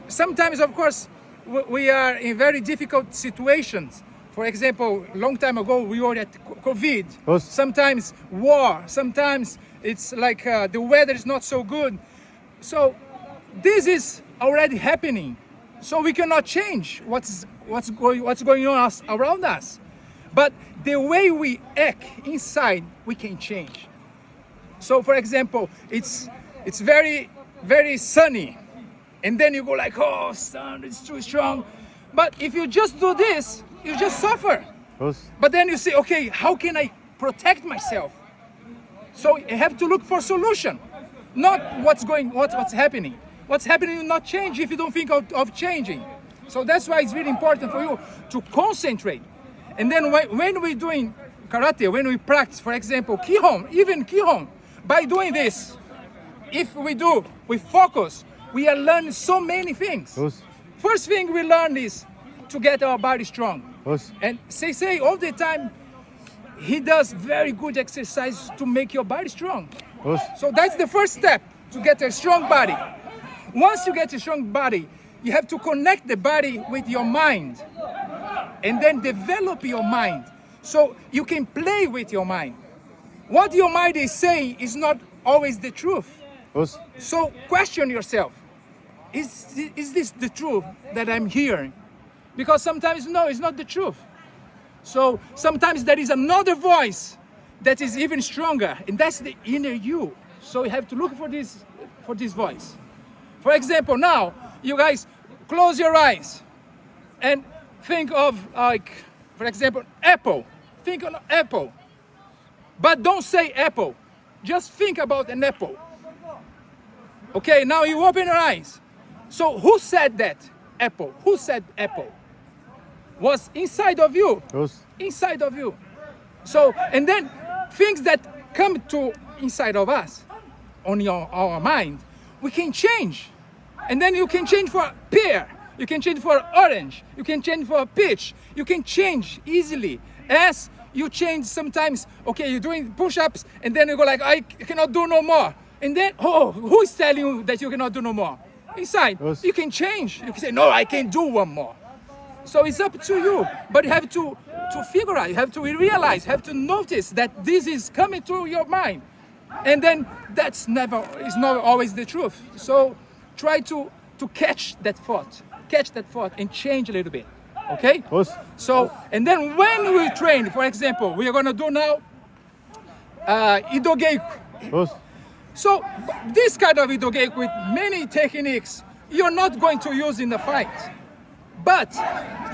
sometimes, of course, we are in very difficult situations. For example, a long time ago, we were at COVID. Yes. Sometimes war. Sometimes it's like the weather is not so good. So this is already happening. So we cannot change what's going on around us. But the way we act inside, we can change. So, for example, it's very, very sunny. And then you go like, oh, sun, it's too strong. But if you just do this, you just suffer. Yes. But then you say, okay, how can I protect myself? So you have to look for solution, not what's happening. What's happening will not change if you don't think of changing. So that's why it's really important for you to concentrate. And then when we're doing karate, when we practice, for example, Kihon, by doing this, if we focus, we are learning so many things. Yes. First thing we learn is to get our body strong. Yes. And Sensei all the time, he does very good exercises to make your body strong. Yes. So that's the first step, to get a strong body. Once you get a strong body, you have to connect the body with your mind and then develop your mind so you can play with your mind. What your mind is saying is not always the truth. Yes. So question yourself. Is this the truth that I'm hearing? Because sometimes, no, it's not the truth. So sometimes there is another voice that is even stronger, and that's the inner you. So you have to look for this voice. For example, now, you guys close your eyes and think of, like, for example, apple. Think of apple. But don't say apple. Just think about an apple. Okay, now you open your eyes. So who said that? Apple. Who said apple? Was inside of you. Yes. Inside of you. So, and then things that come to inside of us, on our mind, we can change. And then you can change for pear, you can change for orange, you can change for peach, you can change easily. As you change sometimes, okay, you're doing push-ups, and then you go like, I cannot do no more. And then, oh, who is telling you that you cannot do no more? Inside, Yes. you can change. You can say, no, I can do one more. So it's up to you, but you have to figure out, you have to realize, you have to notice that this is coming to your mind. And then is not always the truth. So try to catch that thought and change a little bit, okay? Yes. So, and then when we train, for example, we are gonna do now Idogeiku. Yes. So this kind of Idogeiku with many techniques, you're not going to use in the fight, but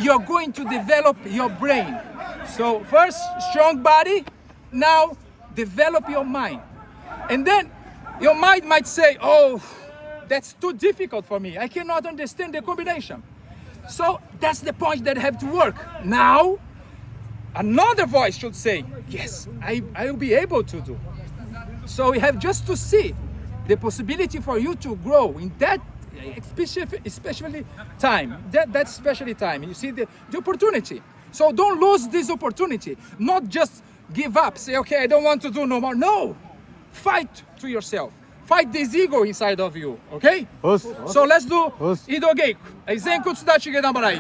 you're going to develop your brain. So first, strong body, now develop your mind. And then your mind might say, oh, that's too difficult for me. I cannot understand the combination. So that's the point that I have to work. Now, another voice should say, yes, I will be able to do. So we have just to see the possibility for you to grow in that especially time. That's especially time. You see the opportunity. So don't lose this opportunity. Not just give up. Say, okay, I don't want to do no more. No. Fight to yourself. Fight this ego inside of you. Okay? Yes. So let's do Yes. Idogeiku. Eizen Kutsudachi Gedanbarai.